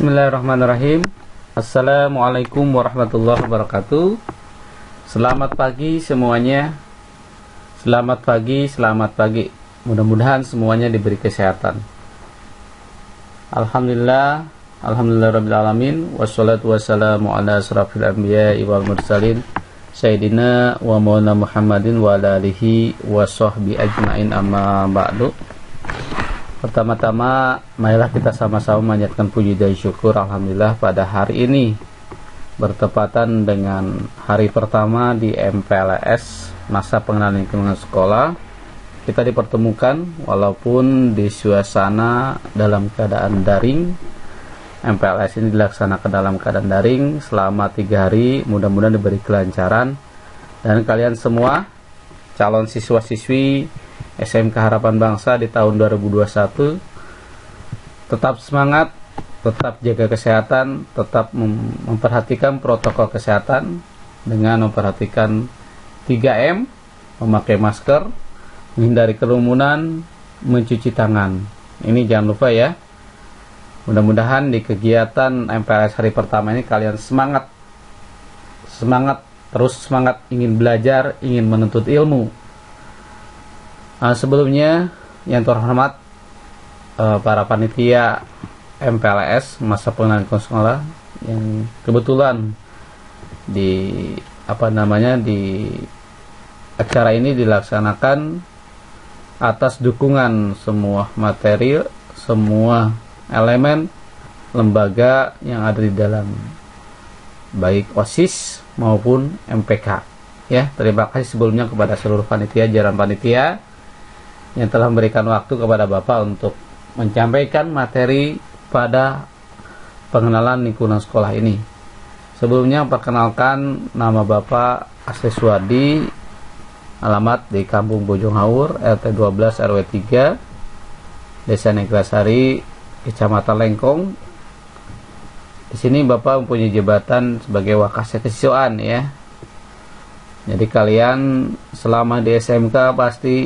Bismillahirrahmanirrahim. Assalamualaikum warahmatullahi wabarakatuh. Selamat pagi semuanya. Selamat pagi. Mudah-mudahan semuanya diberi kesehatan. Alhamdulillah rabbil alamin. Wassalatu wassalamu ala asrafil anbiya'i wal mursalin Sayyidina wa maulana Muhammadin wa ala alihi wa sahbihi ajma'in, amma ba'du. Pertama-tama, marilah kita sama-sama menyatakan puji dan syukur alhamdulillah pada hari ini bertepatan dengan hari pertama di MPLS, masa pengenalan lingkungan sekolah. Kita dipertemukan walaupun di suasana dalam keadaan daring. MPLS ini dilaksanakan dalam keadaan daring selama 3 hari. Mudah-mudahan diberi kelancaran dan kalian semua calon siswa-siswi SMK Harapan Bangsa di tahun 2021 tetap semangat, tetap jaga kesehatan, tetap memperhatikan protokol kesehatan dengan memperhatikan 3M, memakai masker, menghindari kerumunan, mencuci tangan. Ini jangan lupa ya. Mudah-mudahan di kegiatan MPLS hari pertama ini kalian semangat, terus semangat ingin belajar, ingin menuntut ilmu. Sebelumnya yang terhormat para panitia MPLS masa pengenalan lingkungan sekolah yang kebetulan di acara ini dilaksanakan atas dukungan semua materi, semua elemen lembaga yang ada di dalam, baik OSIS maupun MPK. Ya, terima kasih sebelumnya kepada seluruh panitia, jajaran panitia yang telah memberikan waktu kepada Bapak untuk menyampaikan materi pada pengenalan lingkungan sekolah ini. Sebelumnya perkenalkan, nama Bapak Asli Suwardi, alamat di Kampung Bojong Haur, RT 12 RW 3, Desa Neglasari, Kecamatan Lengkong. Di sini Bapak mempunyai jabatan sebagai Wakasek Kesiswaan ya. Jadi kalian selama di SMK pasti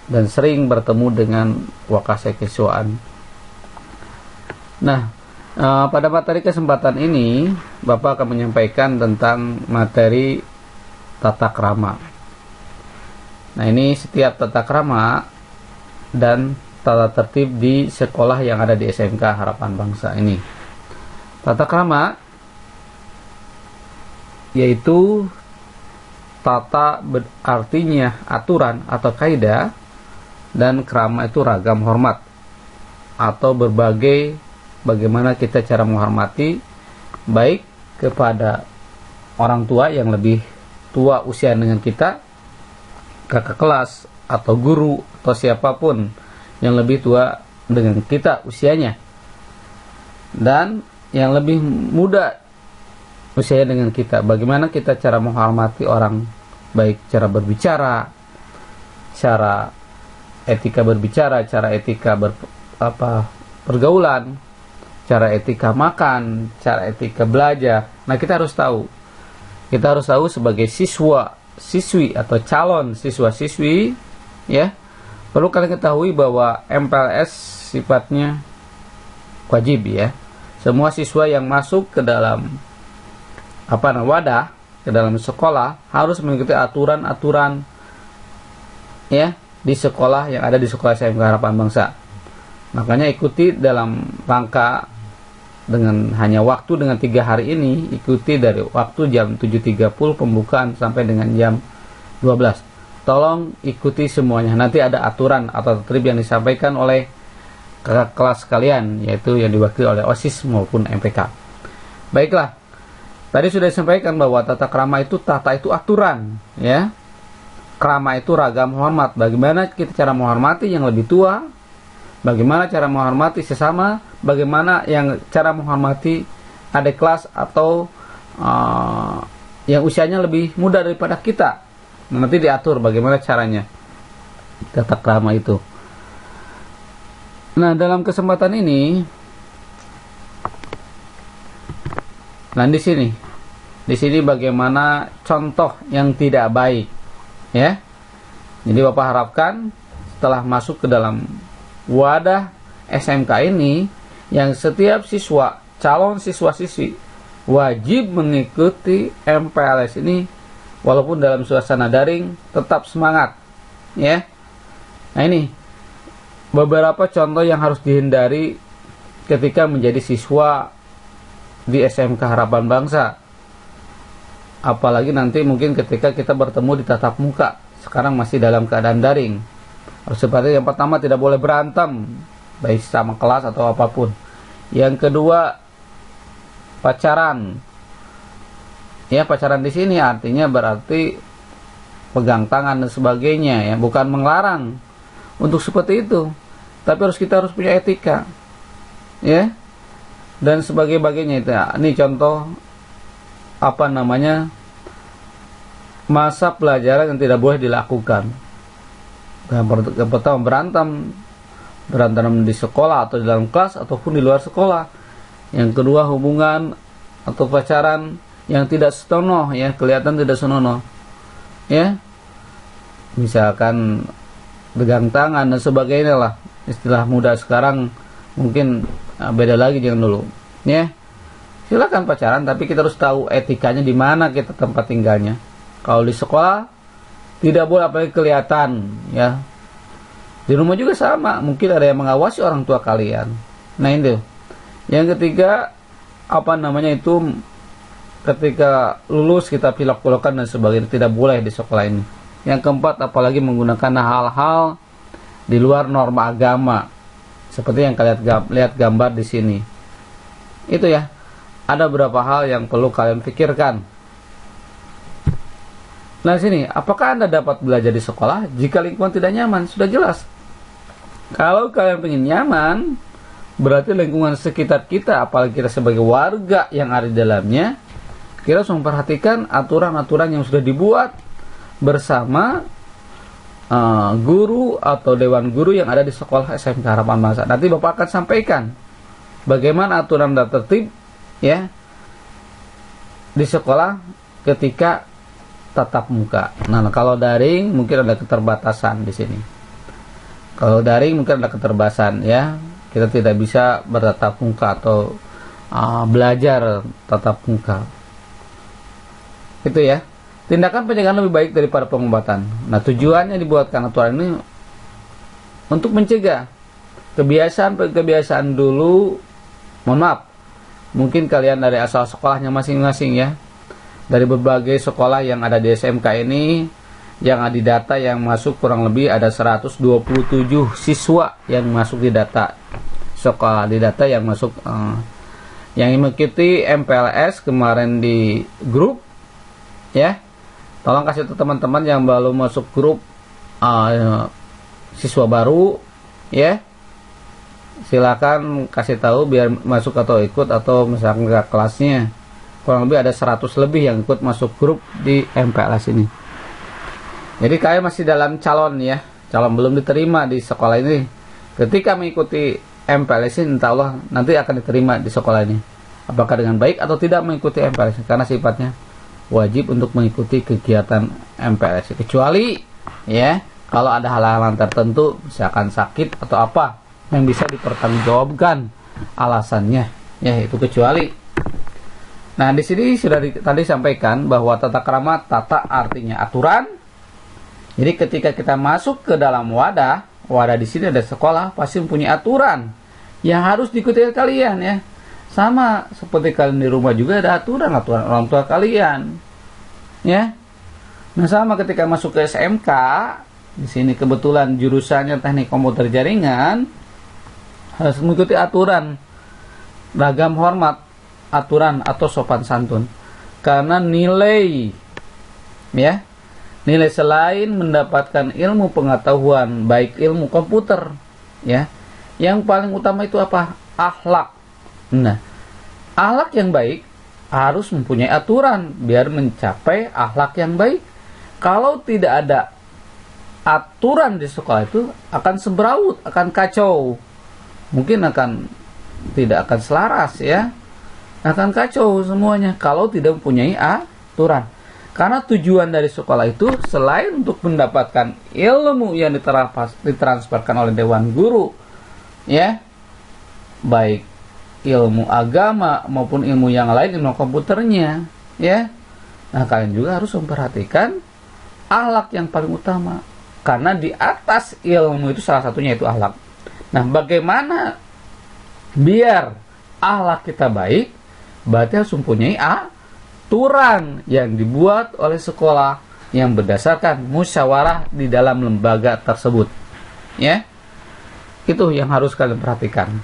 dan sering bertemu dengan Wakasek Kesiswaan. Nah, pada materi kesempatan ini Bapak akan menyampaikan tentang materi tata krama. Nah, ini setiap tata krama dan tata tertib di sekolah yang ada di SMK Harapan Bangsa ini. Tata krama yaitu tata artinya aturan atau kaidah, dan krama itu ragam hormat atau bagaimana kita cara menghormati, baik kepada orang tua yang lebih tua usia dengan kita, kakak kelas atau guru atau siapapun yang lebih tua dengan kita usianya, dan yang lebih muda usianya dengan kita, bagaimana kita cara menghormati orang, baik cara berbicara, cara etika berbicara, cara etika pergaulan, cara etika makan, cara etika belajar. Nah, kita harus tahu sebagai siswi atau calon siswa-siswi ya, perlu kalian ketahui bahwa MPLS sifatnya wajib ya. Semua siswa yang masuk ke dalam wadah, ke dalam sekolah harus mengikuti aturan-aturan ya di sekolah yang ada di sekolah SMK Harapan Bangsa. Makanya ikuti dalam rangka dengan hanya waktu dengan 3 hari ini, ikuti dari waktu jam 7.30 pembukaan sampai dengan jam 12. Tolong ikuti semuanya. Nanti ada aturan atau tertib yang disampaikan oleh kakak kelas kalian, yaitu yang diwakili oleh OSIS maupun MPK. Baiklah, tadi sudah disampaikan bahwa tata krama itu aturan ya. Krama itu ragam hormat. Bagaimana kita cara menghormati yang lebih tua, bagaimana cara menghormati sesama, bagaimana yang cara menghormati adik kelas atau yang usianya lebih muda daripada kita. Nanti diatur bagaimana caranya tata krama itu. Nah, dalam kesempatan ini, di sini bagaimana contoh yang tidak baik ya. Jadi Bapak harapkan setelah masuk ke dalam wadah SMK ini yang setiap siswa, calon siswa-siswi wajib mengikuti MPLS ini walaupun dalam suasana daring, tetap semangat, ya. Nah, ini beberapa contoh yang harus dihindari ketika menjadi siswa di SMK Harapan Bangsa. Apalagi nanti mungkin ketika kita bertemu di tatap muka, sekarang masih dalam keadaan daring. Harus seperti yang pertama, tidak boleh berantem, baik sama kelas atau apapun. Yang kedua, pacaran. Ya, pacaran di sini artinya berarti pegang tangan dan sebagainya, ya, bukan melarang untuk seperti itu. Tapi kita harus punya etika, ya, dan sebagainya itu. Ini contoh masa pelajaran yang tidak boleh dilakukan. Yang pertama, berantem di sekolah atau di dalam kelas ataupun di luar sekolah. Yang kedua, hubungan atau pacaran yang tidak senonoh, ya, kelihatan tidak senonoh, ya, misalkan pegang tangan dan sebagainya lah. Istilah muda sekarang mungkin beda lagi dengan dulu, ya. Silakan pacaran, tapi kita harus tahu etikanya di mana kita tempat tinggalnya. Kalau di sekolah tidak boleh apalagi kelihatan, ya. Di rumah juga sama, mungkin ada yang mengawasi orang tua kalian. Nah, itu. Yang ketiga, ketika lulus kita pilok-pilokan dan sebagainya, tidak boleh di sekolah ini. Yang keempat, apalagi menggunakan hal-hal di luar norma agama, seperti yang kalian lihat gambar di sini. Itu, ya. Ada beberapa hal yang perlu kalian pikirkan. Nah, sini, apakah Anda dapat belajar di sekolah jika lingkungan tidak nyaman? Sudah jelas. Kalau kalian ingin nyaman, berarti lingkungan sekitar kita, apalagi kita sebagai warga yang ada di dalamnya, kita harus memperhatikan aturan-aturan yang sudah dibuat bersama guru atau dewan guru yang ada di sekolah SMK Harapan Bangsa. Nanti Bapak akan sampaikan bagaimana aturan dan tertib, ya, di sekolah ketika tatap muka. Nah, kalau daring mungkin ada keterbatasan di sini. Kalau daring mungkin ada keterbatasan, ya. Kita tidak bisa bertatap muka atau belajar tatap muka. Itu, ya. Tindakan pencegahan lebih baik daripada pengobatan. Nah, tujuannya dibuatkan aturan ini untuk mencegah kebiasaan dulu. Mohon maaf, mungkin kalian dari asal sekolahnya masing-masing, ya. Dari berbagai sekolah yang ada di SMK ini, yang ada di data yang masuk kurang lebih ada 127 siswa yang masuk di data sekolah, di data yang masuk yang mengikuti MPLS kemarin di grup, ya. Tolong kasih ke teman-teman yang baru masuk grup siswa baru, ya. Silakan kasih tahu biar masuk atau ikut, atau misalkan ke kelasnya. Kurang lebih ada 100 lebih yang ikut masuk grup di MPLS ini. Jadi kalian masih dalam calon, ya, calon belum diterima di sekolah ini. Ketika mengikuti MPLS ini, insya Allah nanti akan diterima di sekolah ini. Apakah dengan baik atau tidak mengikuti MPLS, karena sifatnya wajib untuk mengikuti kegiatan MPLS. Kecuali, ya, kalau ada hal-hal tertentu, misalkan sakit atau apa yang bisa dipertanggungjawabkan alasannya, ya, itu kecuali. Nah, di sini sudah tadi sampaikan bahwa tata krama, tata artinya aturan. Jadi ketika kita masuk ke dalam wadah di sini ada sekolah, pasti mempunyai aturan yang harus diikuti kalian, ya. Sama seperti kalian di rumah juga ada aturan orang tua kalian, ya. Nah, sama ketika masuk ke SMK, di sini kebetulan jurusannya teknik komputer jaringan, harus mengikuti aturan ragam hormat, aturan atau sopan santun. Karena nilai, ya, nilai selain mendapatkan ilmu pengetahuan, baik ilmu komputer, ya, yang paling utama itu apa? Akhlak. Nah, akhlak yang baik harus mempunyai aturan biar mencapai akhlak yang baik. Kalau tidak ada aturan di sekolah itu akan sembraut, akan kacau. Mungkin tidak akan selaras, ya. Akan kacau semuanya kalau tidak mempunyai aturan. Karena tujuan dari sekolah itu selain untuk mendapatkan ilmu yang ditransferkan oleh dewan guru, ya, baik ilmu agama maupun ilmu yang lain, ilmu komputernya, ya. Nah, kalian juga harus memperhatikan akhlak yang paling utama, karena di atas ilmu itu salah satunya itu akhlak. Nah, bagaimana biar akhlak kita baik? Berarti harus mempunyai aturan yang dibuat oleh sekolah yang berdasarkan musyawarah di dalam lembaga tersebut, ya. Itu yang harus kalian perhatikan.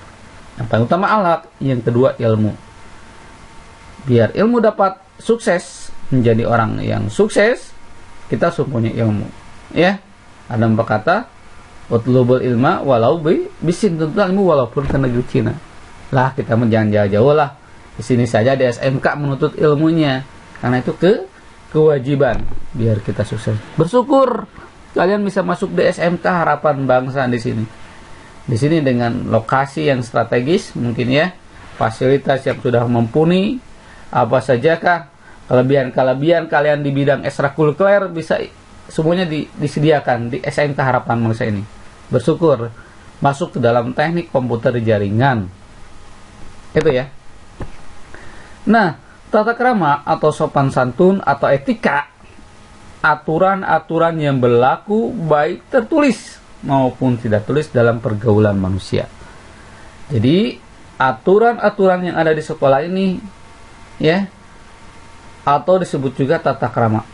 Yang paling utama akhlak, yang kedua ilmu. Biar ilmu dapat sukses, menjadi orang yang sukses, kita harus mempunyai ilmu, ya. Ada berkata, utlubul ilma walau bisin, tentu ilmu walaupun ke negeri Cina. Lah, kita jangan jauh-jauh lah. Di sini saja di SMK menuntut ilmunya, karena itu kewajiban biar kita sukses. Bersyukur kalian bisa masuk di SMK Harapan Bangsa di sini. Di sini dengan lokasi yang strategis, mungkin ya, fasilitas yang sudah mumpuni, apa sajakah kelebihan-kelebihan kalian di bidang ekstrakurikuler bisa semuanya disediakan di SMK Harapan Bangsa ini. Bersyukur masuk ke dalam teknik komputer jaringan. Itu ya. Nah, tata krama atau sopan santun atau etika, aturan-aturan yang berlaku baik tertulis maupun tidak tulis dalam pergaulan manusia. Jadi, aturan-aturan yang ada di sekolah ini, ya, atau disebut juga tata krama.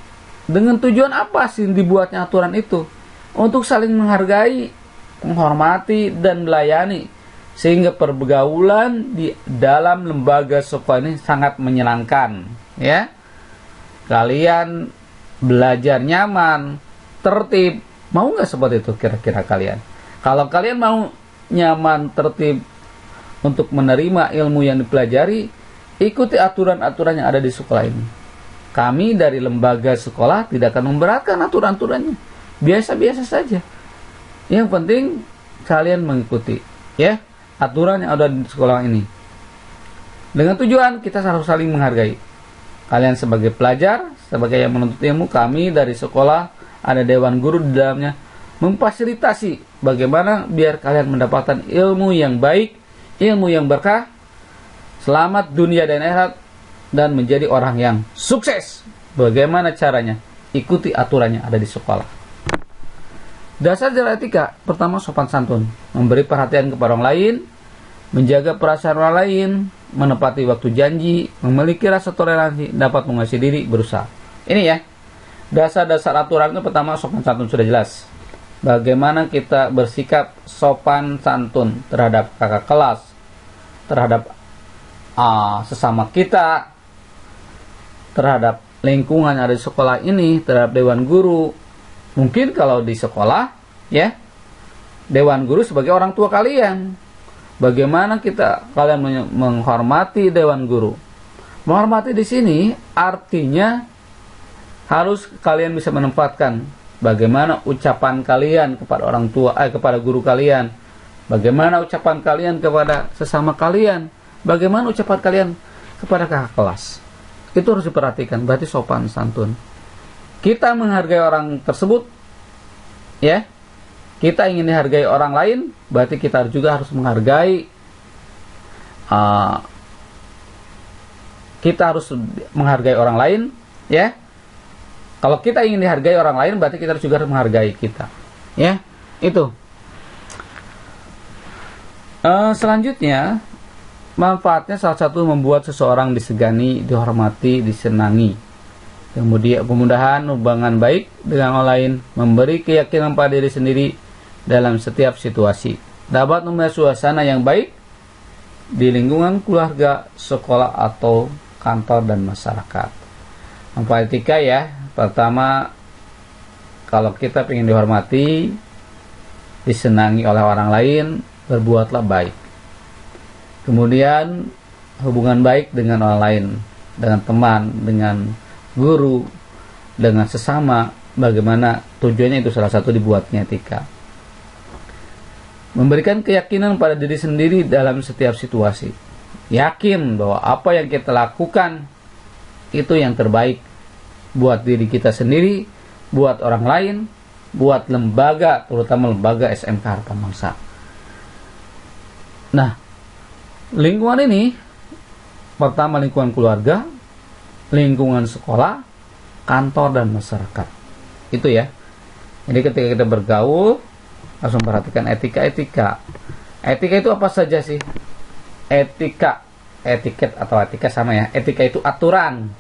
Dengan tujuan apa sih dibuatnya aturan itu? Untuk saling menghargai, menghormati, dan melayani, sehingga pergaulan di dalam lembaga sekolah ini sangat menyenangkan, ya. Kalian belajar nyaman, tertib. Mau nggak seperti itu kira-kira kalian? Kalau kalian mau nyaman, tertib untuk menerima ilmu yang dipelajari, ikuti aturan-aturan yang ada di sekolah ini. Kami dari lembaga sekolah tidak akan memberatkan aturan-aturannya. Biasa-biasa saja. Yang penting kalian mengikuti, ya, aturan yang ada di sekolah ini. Dengan tujuan kita harus saling menghargai. Kalian sebagai pelajar, sebagai yang menuntut ilmu, kami dari sekolah ada dewan guru di dalamnya memfasilitasi bagaimana biar kalian mendapatkan ilmu yang baik, ilmu yang berkah, selamat dunia dan akhirat, dan menjadi orang yang sukses. Bagaimana caranya? Ikuti aturannya ada di sekolah. Dasar jalan etika, pertama sopan santun, memberi perhatian kepada orang lain, menjaga perasaan orang lain, menepati waktu janji, memiliki rasa toleransi, dapat mengasihi diri, berusaha. Ini ya. Dasar-dasar aturan itu pertama sopan santun sudah jelas. Bagaimana kita bersikap sopan santun terhadap kakak kelas, terhadap sesama kita, terhadap lingkungan yang ada di sekolah ini, terhadap dewan guru. Mungkin kalau di sekolah, ya, dewan guru sebagai orang tua kalian. Bagaimana kalian menghormati dewan guru? Menghormati di sini artinya harus kalian bisa menempatkan bagaimana ucapan kalian kepada orang tua, kepada guru kalian, bagaimana ucapan kalian kepada sesama kalian, bagaimana ucapan kalian kepada kakak kelas. Itu harus diperhatikan, berarti sopan santun. Kita menghargai orang tersebut, ya. Kita ingin dihargai orang lain, berarti kita juga harus menghargai. Kita harus menghargai orang lain, ya. Kalau kita ingin dihargai orang lain, berarti kita juga harus menghargai kita, ya. Itu. Selanjutnya, manfaatnya salah satu membuat seseorang disegani, dihormati, disenangi. Kemudian kemudahan hubungan baik dengan orang lain, memberi keyakinan pada diri sendiri dalam setiap situasi, dapat membuat suasana yang baik di lingkungan keluarga, sekolah atau kantor dan masyarakat. Manfaat etika ya, pertama, kalau kita ingin dihormati, disenangi oleh orang lain, berbuatlah baik. Kemudian hubungan baik dengan orang lain, dengan teman, dengan guru, dengan sesama, bagaimana tujuannya itu salah satu dibuatnya etika. Memberikan keyakinan pada diri sendiri dalam setiap situasi. Yakin bahwa apa yang kita lakukan itu yang terbaik buat diri kita sendiri, buat orang lain, buat lembaga, terutama lembaga SMK Harapan Bangsa. Nah, Lingkungan ini pertama lingkungan keluarga, lingkungan sekolah, kantor, dan masyarakat. Itu ya. Jadi ketika kita bergaul harus memperhatikan etika. Etika itu apa saja sih? Etiket atau etika sama ya. Etika itu aturan.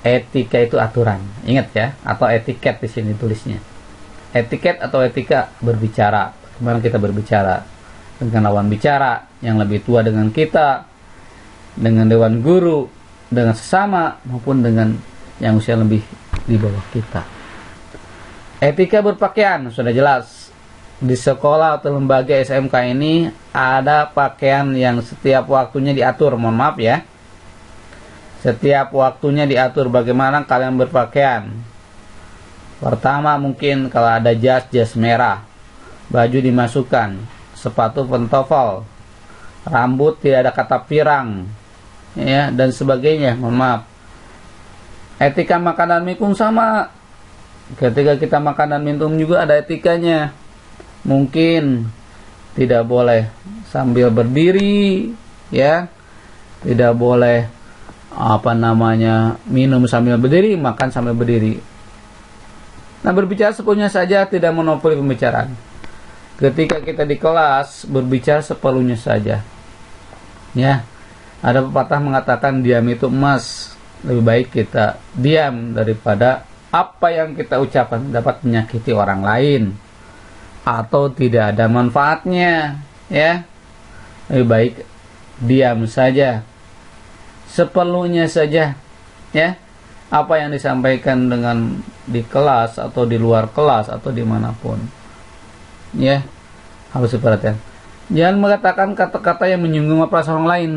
Etika itu aturan. Ingat ya, atau etiket di sini tulisnya. Etiket atau etika berbicara. Bagaimana kita berbicara dengan lawan bicara yang lebih tua dengan kita, dengan dewan guru, dengan sesama, maupun dengan yang usia lebih di bawah kita. Etika berpakaian sudah jelas. Di sekolah atau lembaga SMK ini ada pakaian yang setiap waktunya diatur. Mohon maaf ya, setiap waktunya diatur bagaimana kalian berpakaian. Pertama mungkin kalau ada jas merah, baju dimasukkan, sepatu pantofel, rambut tidak ada kata pirang, ya, dan sebagainya. Mohon maaf. Etika makanan minum sama. Ketika kita makan dan minum juga ada etikanya. Mungkin tidak boleh sambil berdiri, ya. Tidak boleh minum sambil berdiri, makan sambil berdiri. Nah, berbicara sepenuhnya saja, tidak monopoli pembicaraan. Ketika kita di kelas berbicara seperlunya saja. Ya. Ada pepatah mengatakan diam itu emas. Lebih baik kita diam daripada apa yang kita ucapkan dapat menyakiti orang lain atau tidak ada manfaatnya, ya. Lebih baik diam saja, seperlunya saja, ya. Apa yang disampaikan dengan di kelas atau di luar kelas atau dimanapun, ya, harus diperhatikan. Jangan mengatakan kata-kata yang menyinggung perasaan orang lain.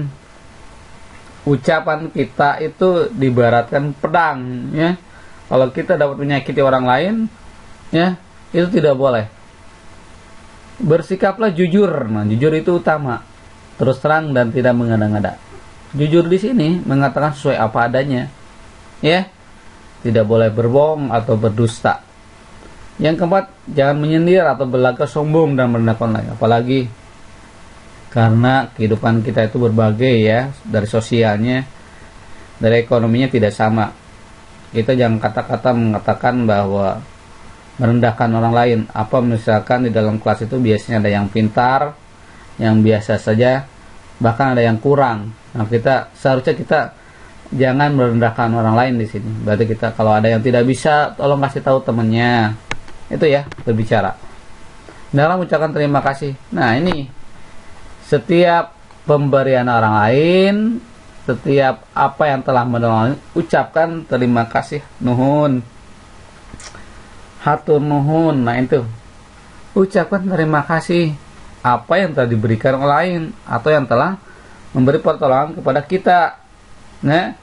Ucapan kita itu diibaratkan pedang, ya. Kalau kita dapat menyakiti orang lain, ya, itu tidak boleh. Bersikaplah jujur. Nah, jujur itu utama. Terus terang dan tidak mengada-ngada. Jujur di sini mengatakan sesuai apa adanya, ya. Tidak boleh berbohong atau berdusta. Yang keempat, jangan menyindir atau berlagak sombong dan merendahkan orang lain. Apalagi karena kehidupan kita itu berbagai, ya, dari sosialnya, dari ekonominya tidak sama. Kita jangan kata-kata mengatakan bahwa merendahkan orang lain. Apa misalkan di dalam kelas itu biasanya ada yang pintar, yang biasa saja, bahkan ada yang kurang. Nah, seharusnya kita jangan merendahkan orang lain di sini. Berarti kita kalau ada yang tidak bisa, tolong kasih tahu temannya. Itu ya, berbicara. Dalam ucapan terima kasih. Nah, ini setiap pemberian orang lain, setiap apa yang telah menolong, ucapkan terima kasih, nuhun, hatur nuhun. Nah, itu ucapkan terima kasih apa yang telah diberikan orang lain atau yang telah memberi pertolongan kepada kita. Nah,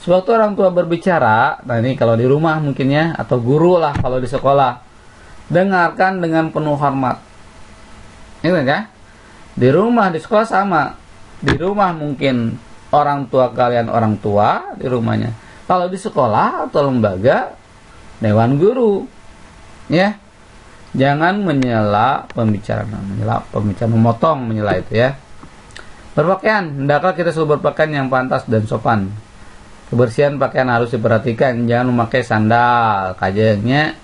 sewaktu orang tua berbicara, nah ini kalau di rumah mungkinnya, atau guru lah kalau di sekolah, dengarkan dengan penuh hormat. Ini kan? Di rumah, di sekolah sama. Di rumah mungkin orang tua kalian orang tua di rumahnya. Kalau di sekolah atau lembaga, dewan guru, ya. Jangan menyela pembicaraan, memotong, menyela itu, ya. Berpakaian, hendaklah kita selalu berpakaian yang pantas dan sopan. Kebersihan pakaian harus diperhatikan. Jangan memakai sandal. Kajengnya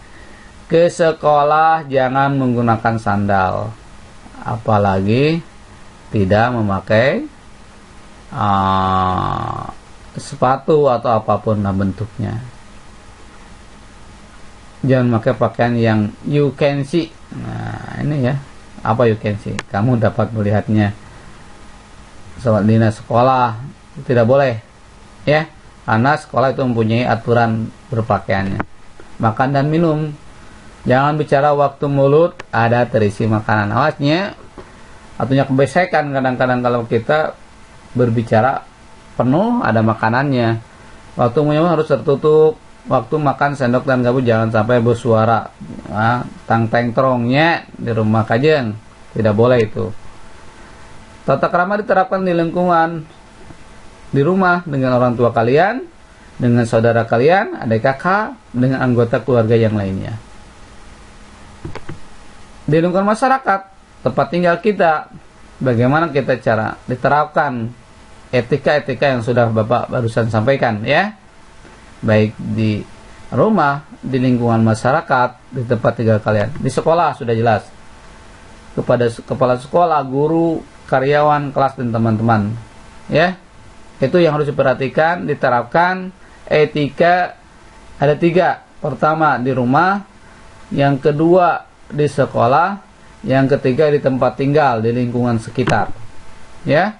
ke sekolah jangan menggunakan sandal, apalagi tidak memakai sepatu atau apapun bentuknya. Jangan memakai pakaian yang you can see. Nah, ini ya, apa you can see? Kamu dapat melihatnya. Soal dinas sekolah tidak boleh, ya, karena sekolah itu mempunyai aturan berpakaiannya. Makan dan minum, jangan bicara waktu mulut ada terisi makanan. Awasnya, artinya kebesekan kadang-kadang kalau kita berbicara penuh ada makanannya. Waktu minum harus tertutup. Waktu makan sendok dan garpu jangan sampai bersuara. Nah, tang-teng terongnya di rumah kajian tidak boleh itu. Tata krama diterapkan di lingkungan di rumah dengan orang tua kalian, dengan saudara kalian, adik kakak, dengan anggota keluarga yang lainnya. Di lingkungan masyarakat, tempat tinggal kita, bagaimana kita cara diterapkan etika-etika yang sudah Bapak barusan sampaikan ya, baik di rumah, di lingkungan masyarakat, di tempat tinggal kalian, di sekolah sudah jelas, kepada kepala sekolah, guru, karyawan, kelas, dan teman-teman ya. Itu yang harus diperhatikan, diterapkan. Etika ada 3. Pertama di rumah, yang kedua di sekolah, yang ketiga di tempat tinggal, di lingkungan sekitar ya.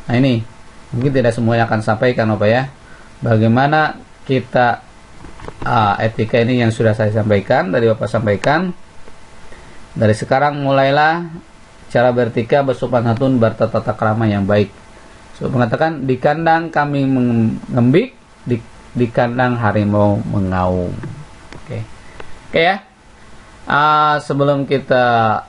Nah ini mungkin tidak semua yang akan sampaikan Bapak ya, bagaimana kita etika ini yang sudah saya sampaikan, dari Bapak sampaikan. Dari sekarang mulailah cara beretika, bersopan santun, bertata krama yang baik. So, mengatakan di kandang kami mengembik, di kandang harimau mengaum. Oke ya. Sebelum kita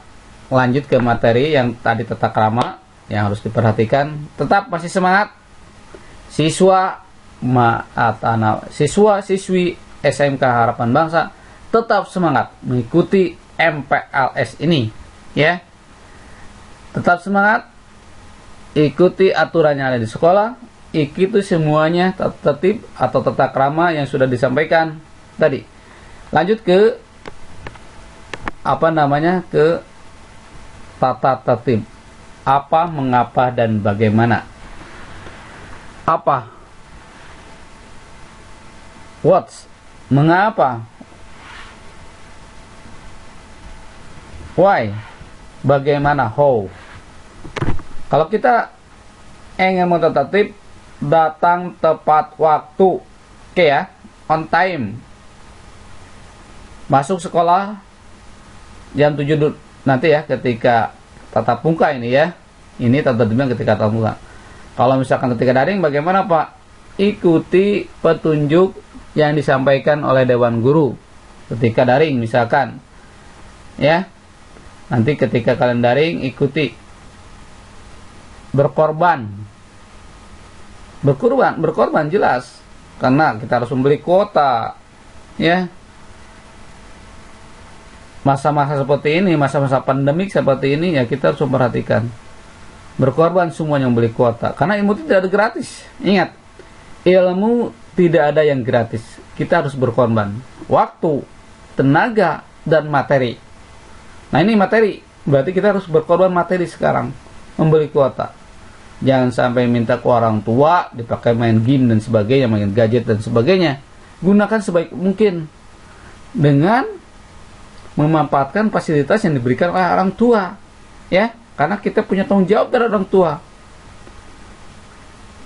lanjut ke materi yang tadi tata krama yang harus diperhatikan, tetap masih semangat siswa-siswi SMK Harapan Bangsa, tetap semangat mengikuti MPLS ini ya. Tetap semangat, ikuti aturan yang ada di sekolah, ikuti semuanya tertib atau tata krama yang sudah disampaikan tadi. Lanjut ke ke tata tertib. Apa, mengapa, dan bagaimana. Apa? What? Mengapa? Why? Bagaimana? How? Kalau kita ingin tata tertib, datang tepat waktu. Oke ya, on time. Masuk sekolah jam 7 nanti ya, ketika tatap muka ini ya. Ini tata tertibnya ketika tatap muka. Kalau misalkan ketika daring, bagaimana Pak? Ikuti petunjuk yang disampaikan oleh Dewan Guru ketika daring misalkan ya. Nanti ketika kalian daring, ikuti. Berkorban jelas, karena kita harus membeli kuota ya. Masa-masa seperti ini, masa-masa pandemik seperti ini ya, kita harus memperhatikan. Berkorban semuanya membeli kuota, karena ilmu itu tidak ada gratis. Ingat, ilmu tidak ada yang gratis. Kita harus berkorban waktu, tenaga, dan materi. Nah ini materi, berarti kita harus berkorban materi sekarang, membeli kuota. Jangan sampai minta ke orang tua, dipakai main game dan sebagainya, main gadget dan sebagainya. Gunakan sebaik mungkin dengan memanfaatkan fasilitas yang diberikan oleh orang tua ya, karena kita punya tanggung jawab dari orang tua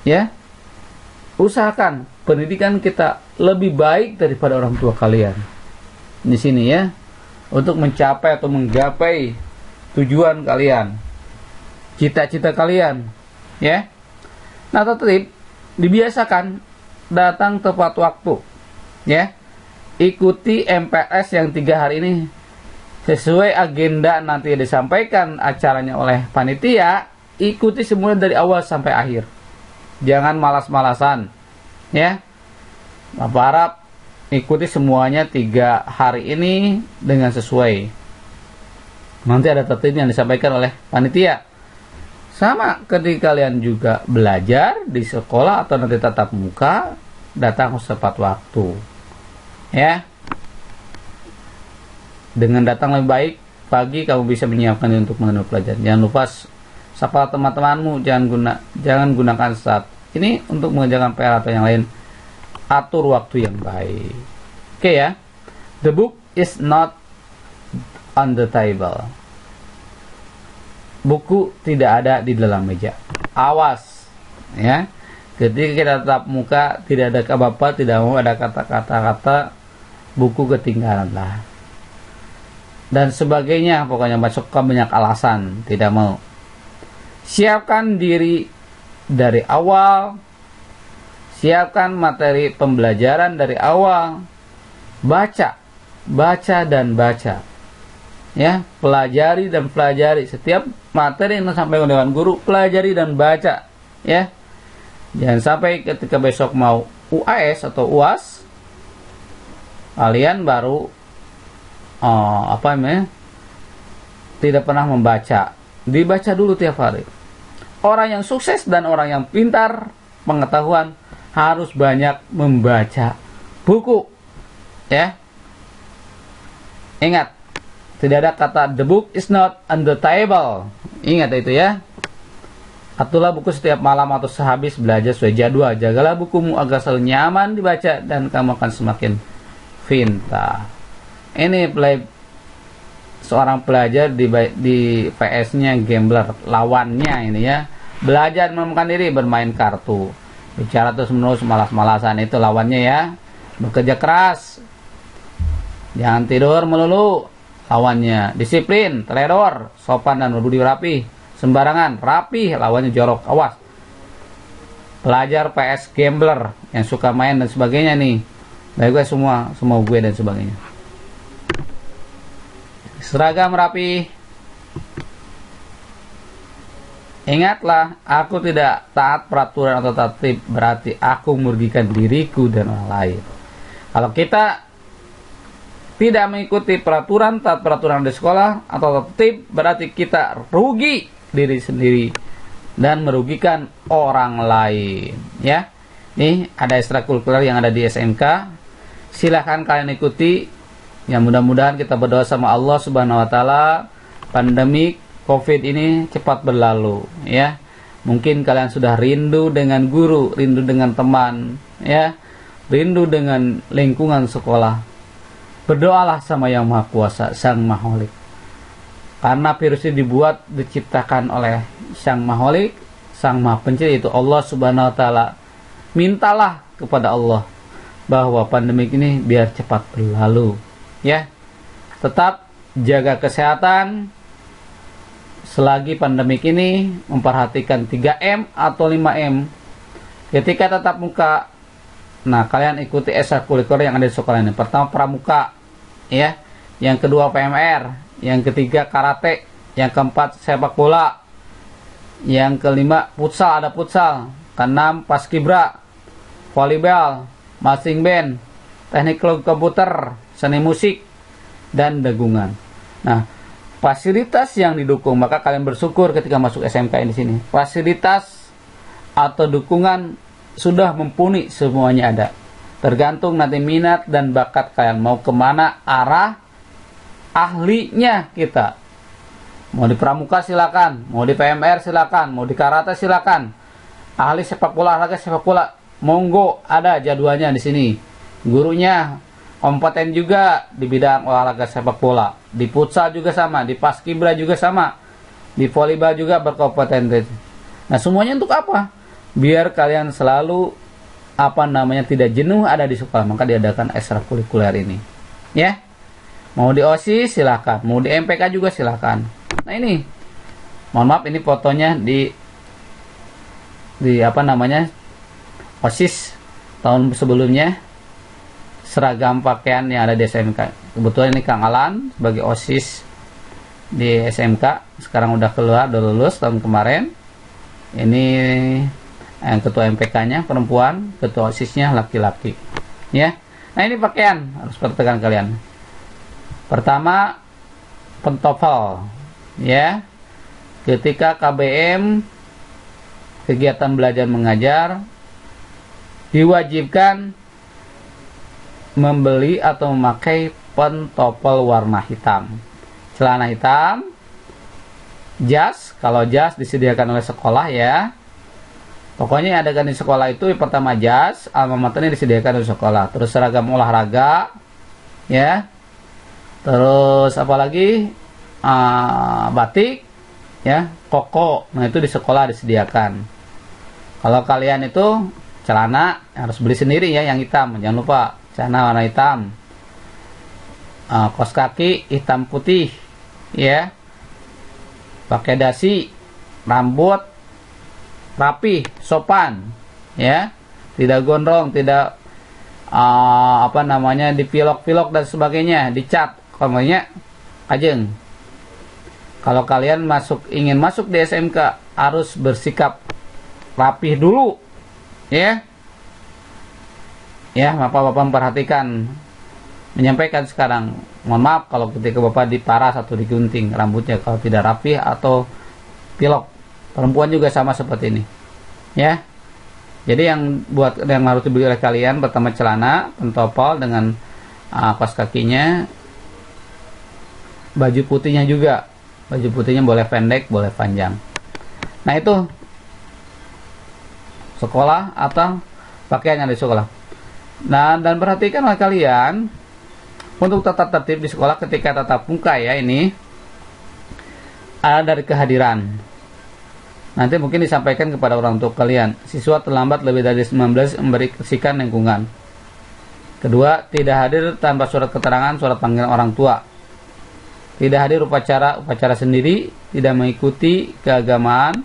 ya. Usahakan pendidikan kita lebih baik daripada orang tua kalian di sini ya, untuk mencapai atau menggapai tujuan kalian, cita-cita kalian ya. Nah, tertib dibiasakan datang tepat waktu ya. Ikuti MPS yang 3 hari ini sesuai agenda nanti disampaikan acaranya oleh panitia. Ikuti semuanya dari awal sampai akhir, jangan malas-malasan ya. Bapak harap ikuti semuanya 3 hari ini dengan sesuai. Nanti ada tertib yang disampaikan oleh panitia. Sama ketika kalian juga belajar di sekolah atau nanti tatap muka, datang tepat waktu ya. Dengan datang lebih baik pagi, kamu bisa menyiapkan untuk mengenal pelajaran. Jangan lupa sapa teman-temanmu, jangan gunakan saat ini untuk mengerjakan PR atau yang lain. Atur waktu yang baik. Oke ya. The book is not on the table. Buku tidak ada di dalam meja. Awas ya. Ketika kita tatap muka, tidak ada Bapak tidak mau ada kata-kata buku ketinggalan lah dan sebagainya. Pokoknya masuk ke banyak alasan tidak mau. Siapkan diri dari awal, siapkan materi pembelajaran dari awal. Baca ya. Pelajari dan pelajari setiap materi yang disampaikan Dewan Guru, pelajari dan baca ya. Jangan sampai ketika besok mau UAS atau UAS kalian baru tidak pernah membaca. Dibaca dulu tiap hari. Orang yang sukses dan orang yang pintar pengetahuan harus banyak membaca buku. Ya. Ingat, tidak ada kata the book is not on the table. Ingat itu ya. Atulah buku setiap malam atau sehabis belajar sesuai jadwal. Jagalah bukumu agar selalu nyaman dibaca dan kamu akan semakin pintar. Ini seorang pelajar di PS-nya gambler, lawannya ini ya. Belajar menemukan diri, bermain kartu. Bicara terus menerus, malas-malasan, itu lawannya ya. Bekerja keras, jangan tidur melulu, lawannya. Disiplin, teledor, sopan dan berbudi rapi. Sembarangan, rapi, lawannya jorok, awas. Pelajar PS gambler yang suka main dan sebagainya nih. Baik gue semua gue dan sebagainya. Seragam rapi. Ingatlah, aku tidak taat peraturan atau tertib, berarti aku merugikan diriku dan orang lain. Kalau kita tidak mengikuti peraturan, taat peraturan di sekolah atau tertib, berarti kita rugi diri sendiri dan merugikan orang lain. Ya, nih ada ekstrakurikuler yang ada di SMK. Silahkan kalian ikuti. Ya, mudah-mudahan kita berdoa sama Allah Subhanahu Wa Taala, pandemi COVID ini cepat berlalu. Ya, mungkin kalian sudah rindu dengan guru, rindu dengan teman, ya, rindu dengan lingkungan sekolah. Berdoalah sama Yang Maha Kuasa, Sang Maholik. Karena virus ini diciptakan oleh Sang Maholik, Sang Maha Pencipta, itu Allah Subhanahu Wa Taala. Mintalah kepada Allah bahwa pandemi ini biar cepat berlalu. Ya, tetap jaga kesehatan selagi pandemi ini, memperhatikan 3M atau 5M. Ketika tatap muka, nah kalian ikuti ekstrakurikuler yang ada di sekolah ini. Pertama pramuka, ya. Yang kedua PMR, yang ketiga karate, yang keempat sepak bola, yang kelima futsal, ada futsal, keenam paskibra, volleyball, marching band, teknik komputer, seni musik, dan dagungan. Nah, fasilitas yang didukung, maka kalian bersyukur ketika masuk SMK ini sini. Fasilitas atau dukungan sudah mumpuni, semuanya ada. Tergantung nanti minat dan bakat kalian mau kemana arah ahlinya kita. Mau di pramuka silakan, mau di PMR silakan, mau di karate silakan. Ahli sepak bola, olahraga sepak bola, monggo, ada jadwalnya di sini. Gurunya kompeten juga di bidang olahraga sepak bola. Di futsal juga sama, di paskibra juga sama, di volleyball juga berkompeten. Nah, semuanya untuk apa? Biar kalian selalu tidak jenuh ada di sekolah, maka diadakan ekstrakurikuler ini. Ya. Mau di OSIS silakan, mau di MPK juga silakan. Nah, ini mohon maaf, ini fotonya di OSIS tahun sebelumnya. Seragam pakaian yang ada di SMK. Kebetulan ini Kang Alan sebagai OSIS di SMK. Sekarang udah keluar, udah lulus tahun kemarin. Ini yang ketua MPK-nya perempuan, ketua OSIS-nya laki-laki. Ya. Nah, ini pakaian harus perhatikan kalian. Pertama, pentofel. Ya. Ketika KBM, kegiatan belajar mengajar, diwajibkan membeli atau memakai pentopel warna hitam, celana hitam, jas, kalau jas disediakan oleh sekolah ya. Pokoknya yang ada di sekolah itu pertama jas, alma maternya disediakan oleh sekolah. Terus seragam olahraga, ya. Terus apalagi batik, ya, koko. Nah, itu di sekolah disediakan. Kalau kalian itu celana harus beli sendiri ya, yang hitam, jangan lupa. Celana warna hitam, kos kaki hitam putih, ya. Pakai dasi, rambut rapi, sopan, ya. Tidak gondrong, tidak dipilok-pilok dan sebagainya, dicat, pokoknya ajeng. Kalau kalian ingin masuk di SMK harus bersikap rapih dulu, ya. Ya, bapak-bapak memperhatikan menyampaikan sekarang, mohon maaf kalau ketika Bapak diparas atau digunting rambutnya kalau tidak rapi atau pilok. Perempuan juga sama seperti ini. Ya. Jadi yang harus dibeli oleh kalian, pertama celana pentopol dengan kaos kakinya, baju putihnya juga. Baju putihnya boleh pendek, boleh panjang. Nah, itu sekolah atau pakaian yang di sekolah. Nah, dan perhatikan oleh kalian untuk tata tertib di sekolah ketika tatap muka ya, ini ada dari kehadiran. Nanti mungkin disampaikan kepada orang tua kalian. Siswa terlambat lebih dari 19 membersihkan lingkungan. Kedua, tidak hadir tanpa surat keterangan, surat panggilan orang tua. Tidak hadir upacara sendiri, tidak mengikuti keagamaan,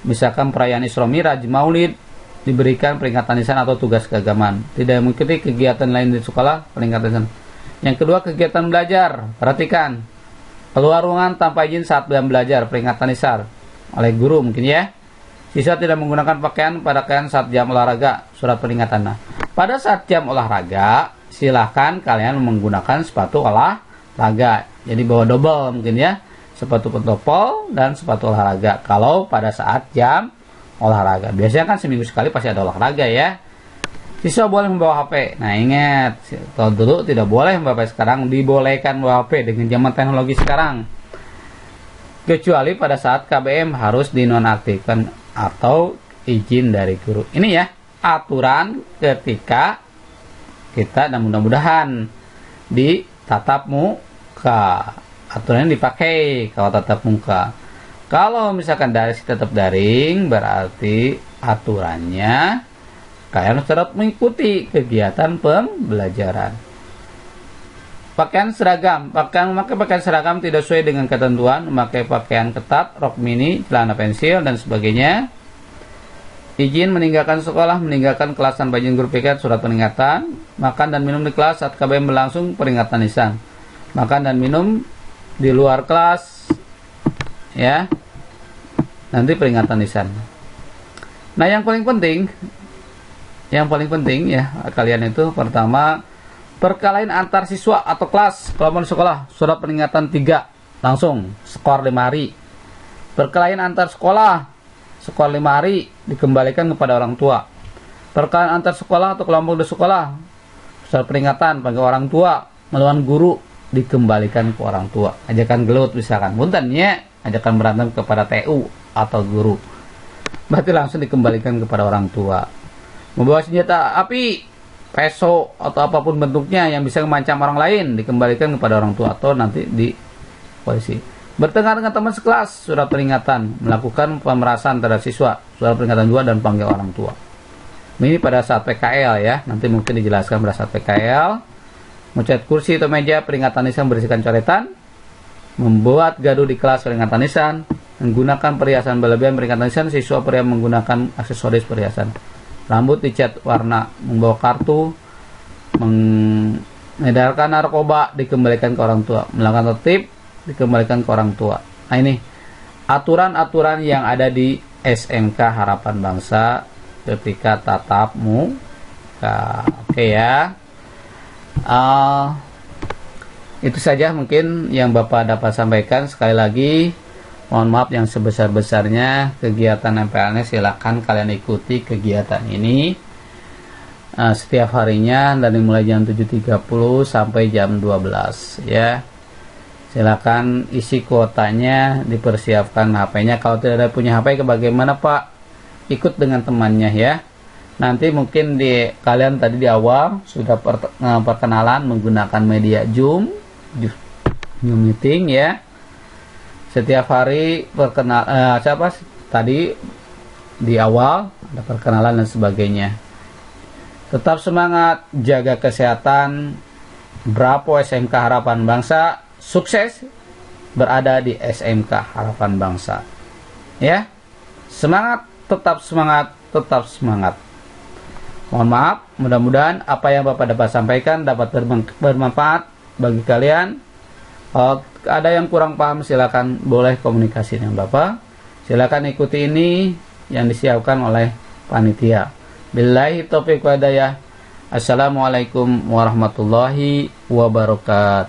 misalkan perayaan Isra Miraj, Maulid, diberikan peringatan lisan atau tugas keagamaan. Tidak mengikuti kegiatan lain di sekolah, peringatan lisan. Yang kedua, kegiatan belajar. Perhatikan, keluar ruangan tanpa izin saat belajar, peringatan lisan oleh guru mungkin ya. Siswa tidak menggunakan pakaian saat jam olahraga, surat peringatan. Nah, pada saat jam olahraga, silahkan kalian menggunakan sepatu olahraga. Jadi bawa double mungkin ya, sepatu pentopol dan sepatu olahraga. Kalau pada saat jam olahraga, biasanya kan seminggu sekali pasti ada olahraga ya. Siswa boleh membawa HP. Nah ingat, kalau dulu tidak boleh membawa HP, sekarang dibolehkan membawa HP dengan zaman teknologi sekarang. Kecuali pada saat KBM harus dinonaktifkan atau izin dari guru. Ini ya aturan ketika kita, dan mudah-mudahan di tatap muka aturannya dipakai kalau tatap muka. Kalau misalkan tetap daring, berarti aturannya kalian harus tetap mengikuti kegiatan pembelajaran. Pakaian seragam, memakai pakaian seragam tidak sesuai dengan ketentuan, memakai pakaian ketat, rok mini, celana pensil, dan sebagainya. Izin meninggalkan sekolah, meninggalkan kelas tanpa izin guru PK, surat peringatan. Makan dan minum di kelas saat KBM berlangsung, peringatan lisan. Makan dan minum di luar kelas, ya, nanti peringatan lisan. Nah, yang paling penting ya kalian itu, pertama, perkelahian antar siswa atau kelas kelompok sekolah, surat peringatan 3 langsung skor 5 hari. Perkelahian antar sekolah, skor 5 hari, dikembalikan kepada orang tua. Perkelahian antar sekolah atau kelompok di sekolah, surat peringatan bagi orang tua melawan guru, dikembalikan ke orang tua. Ajakan gelut misalkan, puntennya ajakan berantem kepada TU atau guru, berarti langsung dikembalikan kepada orang tua. Membawa senjata api, peso atau apapun bentuknya yang bisa mengancam orang lain, dikembalikan kepada orang tua atau nanti di polisi. Bertengkar dengan teman sekelas, surat peringatan. Melakukan pemerasan terhadap siswa, surat peringatan 2 dan panggil orang tua. Ini pada saat PKL ya, nanti mungkin dijelaskan pada saat PKL. Mencat kursi atau meja, peringatan lisan, bersihkan coretan. Membuat gaduh di kelas, peringatan lisan. Menggunakan perhiasan berlebihan, peringatan lisan. Siswa pria menggunakan aksesoris perhiasan. Rambut dicat warna, membawa kartu, mengedarkan narkoba, dikembalikan ke orang tua. Melakukan tertib, dikembalikan ke orang tua. Nah ini aturan-aturan yang ada di SMK Harapan Bangsa ketika tatap muka. Oke ya. Itu saja mungkin yang Bapak dapat sampaikan. Sekali lagi mohon maaf yang sebesar-besarnya. Kegiatan MPLS silakan kalian ikuti kegiatan ini setiap harinya dari mulai jam 7.30 sampai jam 12 ya. Silakan isi kuotanya, dipersiapkan HP-nya. Kalau tidak ada punya HP, bagaimana Pak? Ikut dengan temannya ya. Nanti mungkin kalian tadi di awal sudah perkenalan menggunakan media Zoom meeting ya. Setiap hari tadi di awal ada perkenalan dan sebagainya. Tetap semangat, jaga kesehatan. Bravo SMK Harapan Bangsa, sukses berada di SMK Harapan Bangsa. Ya. Semangat, tetap semangat, tetap semangat. Mohon maaf, mudah-mudahan apa yang Bapak dapat sampaikan dapat bermanfaat bagi kalian. Kalau ada yang kurang paham, silakan boleh komunikasi dengan Bapak. Silakan ikuti ini yang disiapkan oleh panitia. Billahi taufiq wa hidayah. Assalamualaikum warahmatullahi wabarakatuh.